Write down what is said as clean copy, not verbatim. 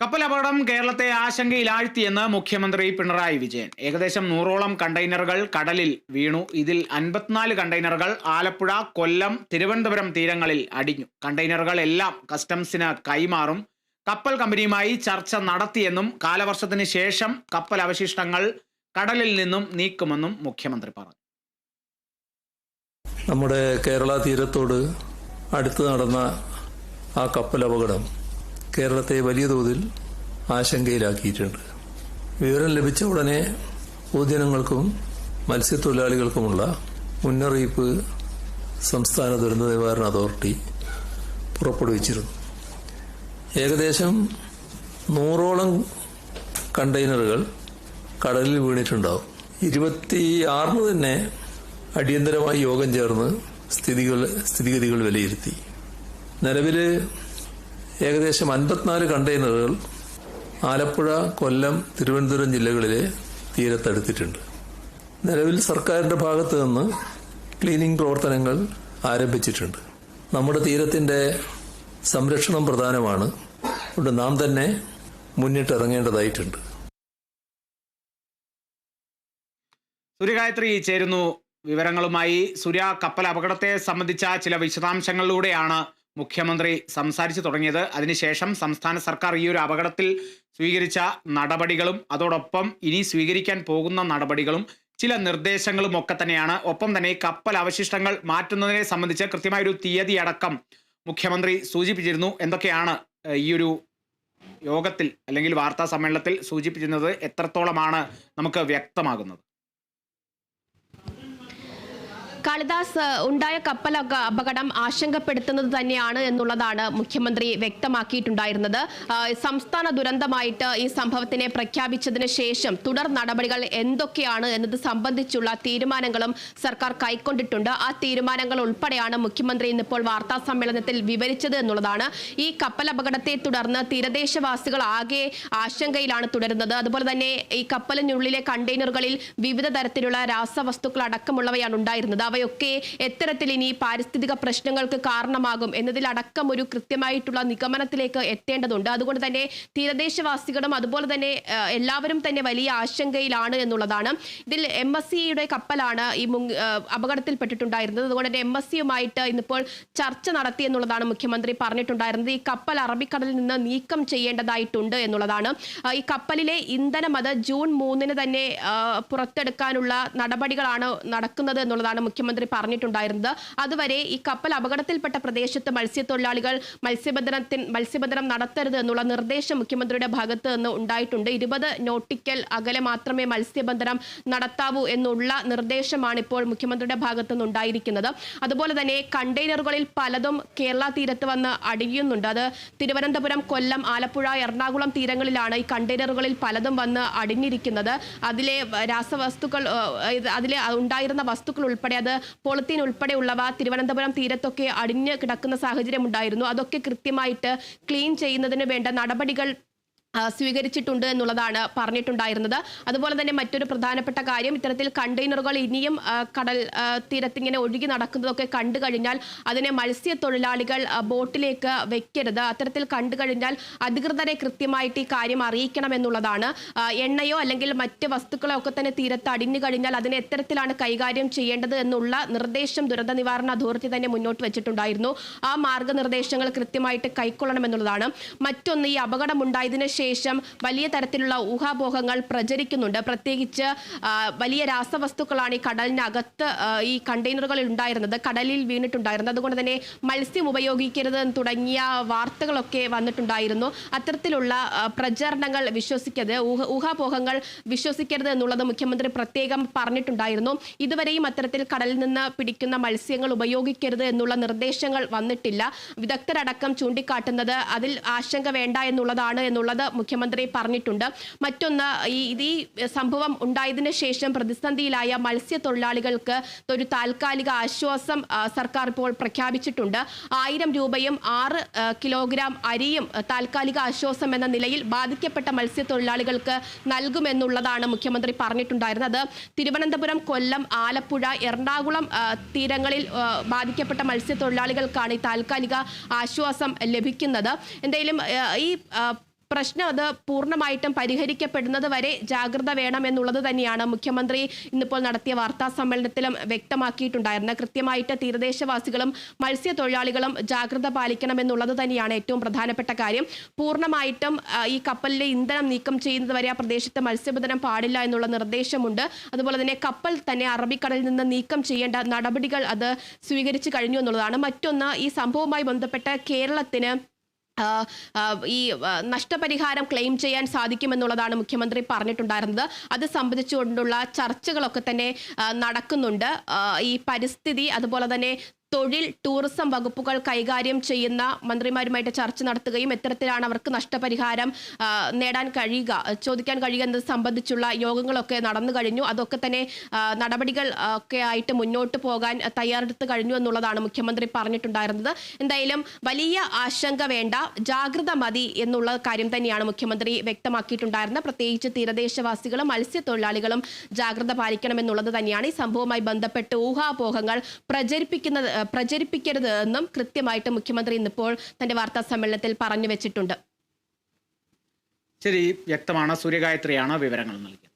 കപ്പൽ അപകടം കേരളത്തെ ആശങ്കയിലാഴ്ത്തിയെന്ന് മുഖ്യമന്ത്രി പിണറായി വിജയൻ. ഏകദേശം 100ഓളം കണ്ടെയ്നറുകൾ കടലിൽ വീണു. ഇതിൽ 54 കണ്ടെയ്നറുകൾ ആലപ്പുഴ, കൊല്ലം, തിരുവനന്തപുരം തീരങ്ങളിൽ അടിഞ്ഞു. കണ്ടെയ്നറുകൾ എല്ലാം കസ്റ്റംസിന് കൈമാറും. കപ്പൽ കമ്പനിയുമായി ചർച്ച നടത്തിയെന്നും കാലവർഷത്തിന് ശേഷം കപ്പൽ അവശിഷ്ടങ്ങൾ കടലിൽ നിന്നും നീക്കുമെന്നും മുഖ്യമന്ത്രി പറഞ്ഞു. നമ്മുടെ കേരള തീരത്തോട് അടുത്ത് നടന്ന ആ കപ്പൽ അപകടം കേരളത്തെ വലിയ തോതിൽ ആശങ്കയിലാക്കിയിട്ടുണ്ട്. വിവരം ലഭിച്ച ഉടനെ പൊതുജനങ്ങൾക്കും മത്സ്യത്തൊഴിലാളികൾക്കുമുള്ള മുന്നറിയിപ്പ് സംസ്ഥാന ദുരന്ത നിവാരണ അതോറിറ്റി പുറപ്പെടുവിച്ചിരുന്നു. ഏകദേശം 100ഓളം കണ്ടെയ്നറുകൾ കടലിൽ വീണിട്ടുണ്ടാവും. 26 തന്നെ അടിയന്തരമായി യോഗം ചേർന്ന് സ്ഥിതിഗതികൾ വിലയിരുത്തി. നിലവിൽ ഏകദേശം 54 കണ്ടെയ്നറുകൾ ആലപ്പുഴ, കൊല്ലം, തിരുവനന്തപുരം ജില്ലകളിലെ തീരത്തടുത്തിട്ടുണ്ട്. നിലവിൽ സർക്കാരിന്റെ ഭാഗത്ത് നിന്ന് ക്ലീനിംഗ് പ്രവർത്തനങ്ങൾ ആരംഭിച്ചിട്ടുണ്ട്. നമ്മുടെ തീരത്തിന്റെ സംരക്ഷണം പ്രധാനമാണ്. അതുകൊണ്ട് നാം തന്നെ മുന്നിട്ടിറങ്ങേണ്ടതായിട്ടുണ്ട്. സൂര്യഗായത്രി ചേരുന്നു വിവരങ്ങളുമായി. സൂര്യ, കപ്പൽ അപകടത്തെ സംബന്ധിച്ച ചില വിശദാംശങ്ങളിലൂടെയാണ് മുഖ്യമന്ത്രി സംസാരിച്ചു തുടങ്ങിയത്. അതിനുശേഷം സംസ്ഥാന സർക്കാർ ഈ ഒരു അപകടത്തിൽ സ്വീകരിച്ച നടപടികളും അതോടൊപ്പം ഇനി സ്വീകരിക്കാൻ പോകുന്ന നടപടികളും ചില നിർദ്ദേശങ്ങളും ഒക്കെ തന്നെയാണ്. ഒപ്പം തന്നെ കപ്പൽ അവശിഷ്ടങ്ങൾ മാറ്റുന്നതിനെ സംബന്ധിച്ച് കൃത്യമായൊരു തീയതി അടക്കം മുഖ്യമന്ത്രി സൂചിപ്പിച്ചിരുന്നു. എന്തൊക്കെയാണ് ഈ ഒരു യോഗത്തിൽ അല്ലെങ്കിൽ വാർത്താ സമ്മേളനത്തിൽ സൂചിപ്പിച്ചിരുന്നത്? എത്രത്തോളമാണ് നമുക്ക് വ്യക്തമാകുന്നത്? കാളിദാസ്, ഉണ്ടായ കപ്പൽ അപകടം ആശങ്കപ്പെടുത്തുന്നത് തന്നെയാണ് എന്നുള്ളതാണ് മുഖ്യമന്ത്രി വ്യക്തമാക്കിയിട്ടുണ്ടായിരുന്നത്. സംസ്ഥാന ദുരന്തമായിട്ട് ഈ സംഭവത്തിനെ പ്രഖ്യാപിച്ചതിന് ശേഷം തുടർ നടപടികൾ എന്തൊക്കെയാണ് എന്നത് സംബന്ധിച്ചുള്ള തീരുമാനങ്ങളും സർക്കാർ കൈക്കൊണ്ടിട്ടുണ്ട്. ആ തീരുമാനങ്ങൾ ഉൾപ്പെടെയാണ് മുഖ്യമന്ത്രി ഇന്നിപ്പോൾ വാർത്താ സമ്മേളനത്തിൽ വിവരിച്ചത് എന്നുള്ളതാണ്. ഈ കപ്പൽ അപകടത്തെ തുടർന്ന് തീരദേശവാസികൾ ആകെ ആശങ്കയിലാണ് തുടരുന്നത്. അതുപോലെ തന്നെ ഈ കപ്പലിനുള്ളിലെ കണ്ടെയ്നറുകളിൽ വിവിധ തരത്തിലുള്ള രാസവസ്തുക്കൾ അടക്കമുള്ളവയാണ് ഉണ്ടായിരുന്നത്. അവയൊക്കെ എത്തരത്തിൽ ഇനി പാരിസ്ഥിതിക പ്രശ്നങ്ങൾക്ക് കാരണമാകും എന്നതിലടക്കം ഒരു കൃത്യമായിട്ടുള്ള നിഗമനത്തിലേക്ക് എത്തേണ്ടതുണ്ട്. അതുകൊണ്ട് തന്നെ തീരദേശവാസികളും അതുപോലെ തന്നെ എല്ലാവരും തന്നെ വലിയ ആശങ്കയിലാണ് എന്നുള്ളതാണ്. ഇതിൽ MSCയുടെ കപ്പലാണ് ഈ അപകടത്തിൽപ്പെട്ടിട്ടുണ്ടായിരുന്നത്. അതുകൊണ്ട് തന്നെ MSCയുമായിട്ട് ഇന്നിപ്പോൾ ചർച്ച നടത്തി എന്നുള്ളതാണ് മുഖ്യമന്ത്രി പറഞ്ഞിട്ടുണ്ടായിരുന്നത്. ഈ കപ്പൽ അറബിക്കടലിൽ നിന്ന് നീക്കം ചെയ്യേണ്ടതായിട്ടുണ്ട് എന്നുള്ളതാണ്. ഈ കപ്പലിലെ ഇന്ധനം അത് ജൂൺ 3 തന്നെ പുറത്തെടുക്കാനുള്ള നടപടികളാണ് നടക്കുന്നത് എന്നുള്ളതാണ് മുഖ്യമന്ത്രി പറഞ്ഞിട്ടുണ്ടായിരുന്നത്. അതുവരെ ഈ കപ്പൽ അപകടത്തിൽപ്പെട്ട പ്രദേശത്ത് മത്സ്യത്തൊഴിലാളികൾ മത്സ്യബന്ധനം നടത്തരുത് എന്നുള്ള നിർദ്ദേശം മുഖ്യമന്ത്രിയുടെ ഭാഗത്ത് നിന്ന് ഉണ്ടായിട്ടുണ്ട്. 20 നോട്ടിക്കൽ അകലെ മാത്രമേ മത്സ്യബന്ധനം നടത്താവൂ എന്നുള്ള നിർദ്ദേശമാണ് ഇപ്പോൾ മുഖ്യമന്ത്രിയുടെ ഭാഗത്ത് നിന്ന് ഉണ്ടായിരിക്കുന്നത്. അതുപോലെ തന്നെ കണ്ടെയ്നറുകളിൽ പലതും കേരള തീരത്ത് വന്ന് അടിയുന്നുണ്ട്. അത് തിരുവനന്തപുരം, കൊല്ലം, ആലപ്പുഴ, എറണാകുളം തീരങ്ങളിലാണ് ഈ കണ്ടെയ്നറുകളിൽ പലതും വന്ന് അടിഞ്ഞിരിക്കുന്നത്. അതിലെ രാസവസ്തുക്കൾ, അതിലെ ഉണ്ടായിരുന്ന വസ്തുക്കൾ ഉൾപ്പെടെ, അത് പോളിത്തീൻ ഉൾപ്പെടെയുള്ളവ തിരുവനന്തപുരം തീരത്തൊക്കെ അടിഞ്ഞു കിടക്കുന്ന സാഹചര്യം ഉണ്ടായിരുന്നു. അതൊക്കെ കൃത്യമായിട്ട് ക്ലീൻ ചെയ്യുന്നതിന് വേണ്ട നടപടികൾ സ്വീകരിച്ചിട്ടുണ്ട് എന്നുള്ളതാണ് പറഞ്ഞിട്ടുണ്ടായിരുന്നത്. അതുപോലെ തന്നെ മറ്റൊരു പ്രധാനപ്പെട്ട കാര്യം, ഇത്തരത്തിൽ കണ്ടെയ്നറുകൾ ഇനിയും കടൽ തീരത്തിങ്ങനെ ഒഴുകി നടക്കുന്നതൊക്കെ കണ്ടു കഴിഞ്ഞാൽ അതിനെ മത്സ്യത്തൊഴിലാളികൾ ബോട്ടിലേക്ക് വെക്കരുത്. അത്തരത്തിൽ കണ്ടു കഴിഞ്ഞാൽ അധികൃതരെ കൃത്യമായിട്ട് ഈ കാര്യം അറിയിക്കണം എന്നുള്ളതാണ്. എണ്ണയോ അല്ലെങ്കിൽ മറ്റ് വസ്തുക്കളോ ഒക്കെ തന്നെ തീരത്ത് അടിഞ്ഞു കഴിഞ്ഞാൽ അതിനെ എത്തരത്തിലാണ് കൈകാര്യം ചെയ്യേണ്ടത് എന്നുള്ള നിർദ്ദേശം ദുരന്ത നിവാരണ അതോറിറ്റി തന്നെ മുന്നോട്ട് വെച്ചിട്ടുണ്ടായിരുന്നു. ആ മാർഗനിർദ്ദേശങ്ങൾ കൃത്യമായിട്ട് കൈക്കൊള്ളണമെന്നുള്ളതാണ്. മറ്റൊന്ന്, ഈ അപകടം ഉണ്ടായതിനു ശേഷം വലിയ തരത്തിലുള്ള ഊഹാപോഹങ്ങൾ പ്രചരിക്കുന്നുണ്ട്. പ്രത്യേകിച്ച് വലിയ രാസവസ്തുക്കളാണ് ഈ കടലിനകത്ത് ഈ കണ്ടെയ്നറുകളിൽ ഉണ്ടായിരുന്നത്, കടലിൽ വീണിട്ടുണ്ടായിരുന്നത്. അതുകൊണ്ട് തന്നെ മത്സ്യം ഉപയോഗിക്കരുത് തുടങ്ങിയ വാർത്തകളൊക്കെ വന്നിട്ടുണ്ടായിരുന്നു. അത്തരത്തിലുള്ള പ്രചരണങ്ങൾ വിശ്വസിക്കരുത്, ഊഹാപോഹങ്ങൾ വിശ്വസിക്കരുത് എന്നുള്ളത് മുഖ്യമന്ത്രി പ്രത്യേകം പറഞ്ഞിട്ടുണ്ടായിരുന്നു. ഇതുവരെയും അത്തരത്തിൽ കടലിൽ നിന്ന് പിടിക്കുന്ന മത്സ്യങ്ങൾ ഉപയോഗിക്കരുത് എന്നുള്ള നിർദ്ദേശങ്ങൾ വന്നിട്ടില്ല. വിദഗ്ധരടക്കം ചൂണ്ടിക്കാട്ടുന്നത് അതിൽ ആശങ്ക വേണ്ട എന്നുള്ളത് മുഖ്യമന്ത്രി പറഞ്ഞിട്ടുണ്ട്. മറ്റൊന്ന്, ഈ സംഭവം ഉണ്ടായതിനു ശേഷം പ്രതിസന്ധിയിലായ മത്സ്യത്തൊഴിലാളികൾക്ക് ഒരു താൽക്കാലിക ആശ്വാസം സർക്കാർ ഇപ്പോൾ പ്രഖ്യാപിച്ചിട്ടുണ്ട്. 1000 രൂപയും 6 കിലോഗ്രാം അരിയും താൽക്കാലിക ആശ്വാസം എന്ന നിലയിൽ ബാധിക്കപ്പെട്ട മത്സ്യത്തൊഴിലാളികൾക്ക് നൽകുമെന്നുള്ളതാണ് മുഖ്യമന്ത്രി പറഞ്ഞിട്ടുണ്ടായിരുന്നത്. തിരുവനന്തപുരം, കൊല്ലം, ആലപ്പുഴ, എറണാകുളം തീരങ്ങളിൽ ബാധിക്കപ്പെട്ട മത്സ്യത്തൊഴിലാളികൾക്കാണ് ഈ താൽക്കാലിക ആശ്വാസം ലഭിക്കുന്നത്. എന്തായാലും ഈ പ്രശ്നം അത് പൂർണ്ണമായിട്ടും പരിഹരിക്കപ്പെടുന്നത് വരെ ജാഗ്രത വേണം എന്നുള്ളത് തന്നെയാണ് മുഖ്യമന്ത്രി ഇന്നിപ്പോൾ നടത്തിയ വാർത്താ സമ്മേളനത്തിലും വ്യക്തമാക്കിയിട്ടുണ്ടായിരുന്നത്. കൃത്യമായിട്ട് തീരദേശവാസികളും മത്സ്യത്തൊഴിലാളികളും ജാഗ്രത പാലിക്കണം എന്നുള്ളത് തന്നെയാണ് ഏറ്റവും പ്രധാനപ്പെട്ട കാര്യം. പൂർണ്ണമായിട്ടും ഈ കപ്പലിലെ ഇന്ധനം നീക്കം ചെയ്യുന്നത് വരെ ആ പ്രദേശത്ത് മത്സ്യബന്ധനം പാടില്ല എന്നുള്ള നിർദ്ദേശമുണ്ട്. അതുപോലെ തന്നെ കപ്പൽ തന്നെ അറബിക്കടലിൽ നിന്ന് നീക്കം ചെയ്യേണ്ട നടപടികൾ അത് സ്വീകരിച്ചു കഴിഞ്ഞു എന്നുള്ളതാണ്. മറ്റൊന്ന്, ഈ സംഭവവുമായി ബന്ധപ്പെട്ട് കേരളത്തിന് ഈ നഷ്ടപരിഹാരം ക്ലെയിം ചെയ്യാൻ സാധിക്കുമെന്നുള്ളതാണ് മുഖ്യമന്ത്രി പറഞ്ഞിട്ടുണ്ടായിരുന്നത്. അത് സംബന്ധിച്ചുകൊണ്ടുള്ള ചർച്ചകളൊക്കെ തന്നെ നടക്കുന്നുണ്ട്. ഈ പരിസ്ഥിതി അതുപോലെ തന്നെ തൊഴിൽ, ടൂറിസം വകുപ്പുകൾ കൈകാര്യം ചെയ്യുന്ന മന്ത്രിമാരുമായിട്ട് ചർച്ച നടത്തുകയും എത്തരത്തിലാണ് അവർക്ക് നഷ്ടപരിഹാരം നേടാൻ കഴിയുക, ചോദിക്കാൻ കഴിയുക എന്നത് സംബന്ധിച്ചുള്ള യോഗങ്ങളൊക്കെ നടന്നു കഴിഞ്ഞു. അതൊക്കെ തന്നെ നടപടികൾ ഒക്കെ ആയിട്ട് മുന്നോട്ട് പോകാൻ തയ്യാറെടുത്ത് കഴിഞ്ഞു എന്നുള്ളതാണ് മുഖ്യമന്ത്രി പറഞ്ഞിട്ടുണ്ടായിരുന്നത്. എന്തായാലും വലിയ ആശങ്ക വേണ്ട, ജാഗ്രത മതി എന്നുള്ള കാര്യം തന്നെയാണ് മുഖ്യമന്ത്രി വ്യക്തമാക്കിയിട്ടുണ്ടായിരുന്നത്. പ്രത്യേകിച്ച് തീരദേശവാസികളും മത്സ്യത്തൊഴിലാളികളും ജാഗ്രത പാലിക്കണമെന്നുള്ളത് തന്നെയാണ്. ഈ സംഭവവുമായി ബന്ധപ്പെട്ട് ഊഹാപോഹങ്ങൾ പ്രചരിപ്പിക്കരുത് എന്നും കൃത്യമായിട്ട് മുഖ്യമന്ത്രി ഇന്നിപ്പോൾ തന്റെ വാർത്താ സമ്മേളനത്തിൽ പറഞ്ഞു വെച്ചിട്ടുണ്ട്. ശരി, വ്യക്തമാണ്. സൂര്യഗായത്രിയാണ് വിവരങ്ങൾ നൽകിയത്.